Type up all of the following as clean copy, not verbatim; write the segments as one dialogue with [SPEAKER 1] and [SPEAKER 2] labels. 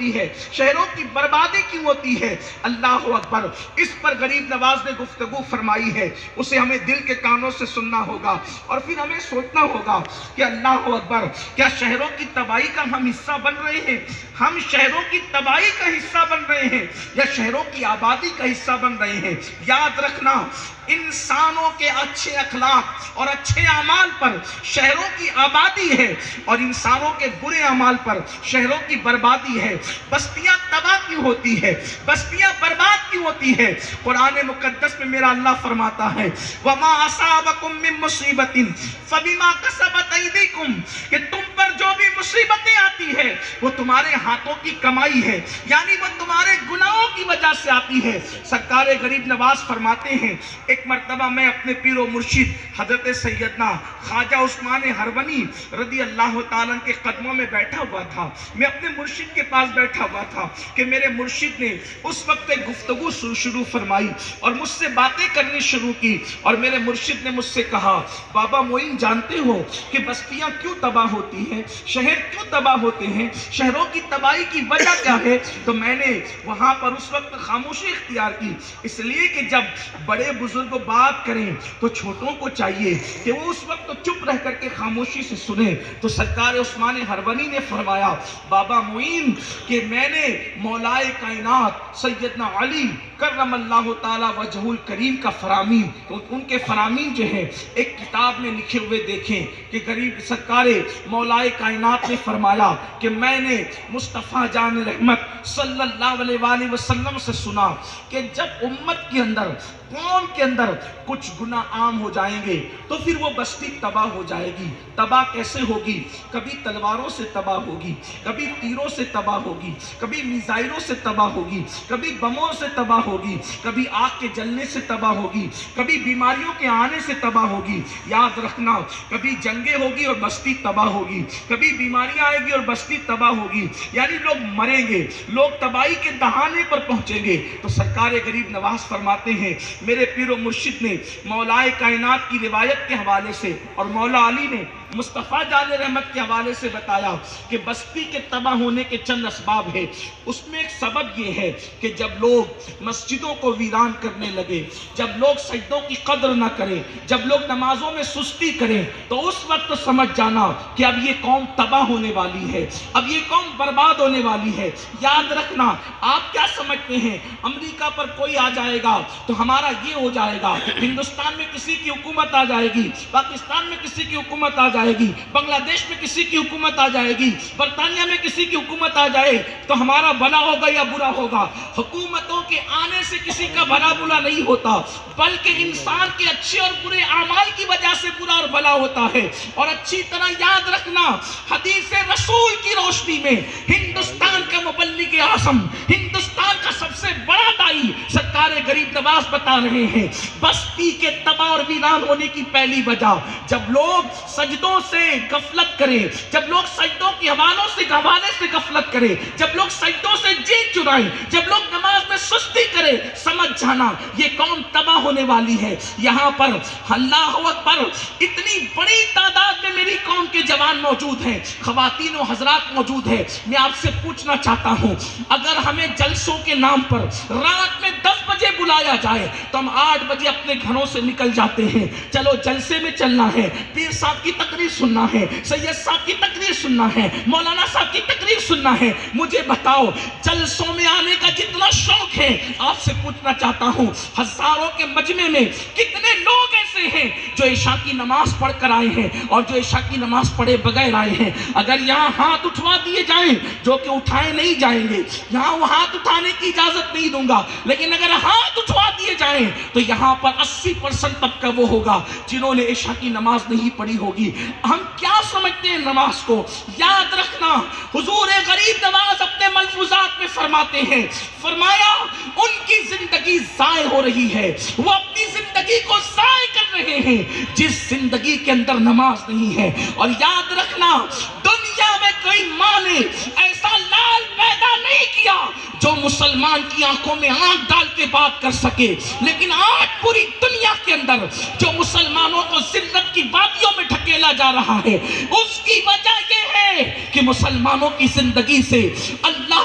[SPEAKER 1] ہوتی ہے، شہروں کی بربادی کیوں ہوتی ہے؟ اللہ اکبر، اس پر غریب نواز نے گفتگو فرمائی ہے، اسے ہمیں دل کے کانوں سے سننا ہوگا اور پھر ہمیں سوچنا ہوگا کہ اللہ اکبر، کیا شہروں کی تباہی کا ہم حصہ بن رہے ہیں؟ ہم شہروں کی تباہی کا حصہ بن رہے ہیں یا شہروں کی آبادی کا حصہ بن رہے ہیں؟ یاد رکھنا، انسانوں کے اچھے اخلاق اور اچھے اعمال پر شہروں کی آبادی ہے اور انسانوں کے برے اعمال پر شہروں کی بربادی ہے۔ بستیاں تباہ کیوں ہوتی ہے؟ بستیاں برباد کیوں ہوتی ہے؟ قرآن مقدس میں میرا اللہ فرماتا ہے وَمَا أَصَابَكُم مِّن مُّصِيبَةٍ فَبِمَا كَسَبَتْ أَيْدِيكُم، کہ تم پر جو بھی مصیبتیں آتی ہے وہ تمہارے ہاتھوں کی کمائی ہے، یعنی وہ تمہارے گناہوں کی وجہ سے آتی ہے۔ سرکار غریب نواز فرماتے ہیں ایک مرتبہ میں اپنے پیر و مرشد حضرت سیدنا خواجہ عثمان ہرونی رضی اللہ تعالیٰ کے قدموں میں بیٹھا ہوا تھا، میں اپنے مرشد کے پاس بیٹھا ہوا تھا کہ میرے مرشد نے اس وقت ایک گفتگو شروع فرمائی اور مجھ سے باتیں کرنی شروع کی، اور میرے مرشد نے مجھ سے کہا بابا معین، جانتے ہو کہ بستیاں کیوں تباہ ہوتی ہیں، شہر کیوں تباہ ہوتے ہیں، شہروں کی تباہی کی وجہ کیا ہے؟ تو میں نے وہاں پر اس وقت خاموشی اختیار کی، اس لیے کہ جب بڑے بزرگ بات کریں تو چھوٹوں کو چاہیے کہ وہ اس وقت چپ رہ کر کے خاموشی سے سنیں۔ تو سرکار عثمان ہرونی نے فرمایا بابا معین کہ میں نے مولائے کائنات سیدنا علی کرم اللہ تعالی وجہ الکریم کا فرامین، ان کے فرامین جو ہیں ایک کتاب میں لکھے ہوئے دیکھیں کہ غریب سرکار مولائے کائنات نے فرمایا کہ میں نے مصطفیٰ جان رحمت صلی اللہ علیہ وآلہ وسلم سے سنا کہ جب امت کے اندر، قوم کے اندر کچھ گناہ عام ہو جائیں گے تو پھر وہ بستی تباہ ہو جائے گی۔ تباہ کیسے ہوگی؟ کبھی تلواروں سے تباہ ہوگی، کبھی تیروں سے تباہ ہوگی، کبھی میزائلوں سے تباہ ہوگی، کبھی بموں سے تباہ ہوگی، کبھی آگ کے جلنے سے تباہ ہوگی، کبھی بیماریوں کے آنے سے تباہ ہوگی۔ یاد رکھنا، کبھی جنگیں ہوگی اور بستی تباہ ہوگی، کبھی بیماریاں آئے گی اور بستی تباہ ہوگی، یعنی لوگ مریں گے، لوگ تباہی کے دہانے پر پہنچیں گے۔ تو سرکار غریب نواز فرماتے ہیں میرے پیر و مرشد نے مولائے کائنات کی روایت کے حوالے سے اور مولا علی نے مصطفیٰ جان رحمت کے حوالے سے بتایا کہ بستی کے تباہ ہونے کے چند اسباب ہیں۔ اس میں ایک سبب یہ ہے کہ جب لوگ مسجدوں کو ویران کرنے لگے، جب لوگ سجدوں کی قدر نہ کریں، جب لوگ نمازوں میں سستی کریں، تو اس وقت سمجھ جانا کہ اب یہ قوم تباہ ہونے والی ہے، اب یہ قوم برباد ہونے والی ہے۔ یاد رکھنا، آپ کیا سمجھتے ہیں امریکہ پر کوئی آ جائے گا تو ہمارا یہ ہو جائے گا، ہندوستان میں کسی کی حکومت آ جائے گی، پاکستان میں کسی کی حکومت آ جائے گی، بنگلہ دیش میں کسی کی حکومت آ جائے گی، برطانیہ میں کسی کی حکومت آ جائے تو ہمارا بھلا ہوگا یا برا ہوگا؟ حکومتوں کے آنے سے کسی کا بھلا برا نہیں ہوتا، بلکہ انسان کے اچھے اور برے اعمال کی وجہ سے برا اور بھلا ہوتا ہے۔ اور اچھی طرح یاد رکھنا، حدیث رسول کی روشنی میں ہندوستان کا مبلغ اعظم، ہندوستان کا سب سے بڑا دائی سرکار غریب نواز بتا رہے ہیں بستی کے تباہ اور ویران ہونے کی پہلی وجہ جب لوگ سجدوں سے غفلت کریں، جب لوگ سجدوں کے حوالے سے غفلت کریں، جب لوگ سجدوں سے جی چرائیں، جب لوگ نماز میں سستی کریں، سمجھ جانا یہ قوم تباہ ہونے والی ہے۔ یہاں پر اللہ اکبر، اتنی بڑی تعداد میں میری قوم کے جوان موجود ہیں، خواتین و حضرات موجود ہیں۔ میں آپ سے پوچھنا چاہتا ہوں، اگر ہمیں جلسوں کے نام پر رات میں 10 بجے بلایا جائے تو ہم 8 بجے اپنے گھروں سے نکل جاتے ہیں، چلو جلسے میں چلنا ہے، پیر صاحب کی تقریر سننا ہے، سید صاحب کی تقریر سننا ہے، مولانا صاحب کی تقریر سننا ہے۔ مجھے بتاؤ، جلسوں میں آنے کا جتنا شوق ہے، آپ سے پوچھنا چاہتا ہوں ہزاروں کے مجمع میں کتنے لوگ ایسے ہیں جو عشاء کی نماز پڑھ کر آئے ہیں اور جو عشاء کی نماز پڑھے بغیر آئے ہیں؟ اگر یہاں ہاتھ اٹھوا دیے جائیں، جو کہ اٹھائے نہیں جائیں گے، یہاں وہ ہاتھ اٹھانے کی اجازت نہیں دوں گا، لیکن اگر ہاتھ اٹھوا دیے جائیں تو یہاں پر 80% طبقہ وہ ہوگا جنہوں نے عشاء کی نماز نہیں پڑھی ہوگی۔ ہم کیا سمجھتے ہیں نماز کو؟ یاد رکھنا، حضور غریب نواز اپنے ملفوظات میں فرماتے ہیں، فرمایا ان کی زندگی ضائع ہو رہی ہے، وہ اپنی زندگی کو ضائع کر رہے ہیں جس زندگی کے اندر نماز نہیں ہے۔ اور یاد رکھنا، دنیا میں کوئی ماں نے ایسا لال پیدا نہیں کیا جو مسلمان کی آنکھوں میں آنکھ ڈال کے بات کر سکے، لیکن آج پوری دنیا کے اندر جو مسلمانوں کو ذلت کی وادیوں میں ڈھکیلا جا رہا ہے، اس کی وجہ یہ ہے کہ مسلمانوں کی زندگی سے اللہ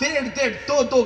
[SPEAKER 1] 1.5 2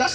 [SPEAKER 1] 10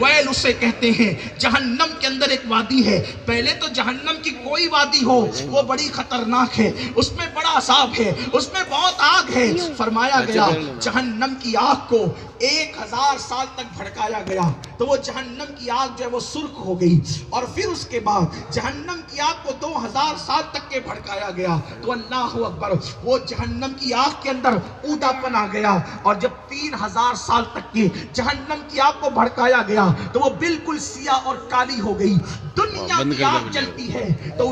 [SPEAKER 1] ویل اسے کہتے ہیں۔ جہنم کے اندر ایک وادی ہے، پہلے تو جہنم کی کوئی وادی ہو وہ بڑی خطرناک ہے، اس میں بڑا عذاب ہے، اس میں بہت آگ ہے۔ فرمایا گیا جہنم کی آگ کو 1000 سال تک بھڑکایا گیا تو وہ جہنم کی آگ جو ہے وہ سرخ ہو گئی، اور پھر اس کے بعد جہنم کی آگ کو 2000 سال تک کے بھڑکایا گیا تو اللہ اکبر وہ جہنم کی آگ کے اندر اوندا پن آ گیا، اور جب 3000 سال تک کی جہنم کی آگ کو بھڑکایا گیا تو وہ بالکل سیاہ اور کالی ہو گئی۔ دنیا کی آگ جلتی ہے تو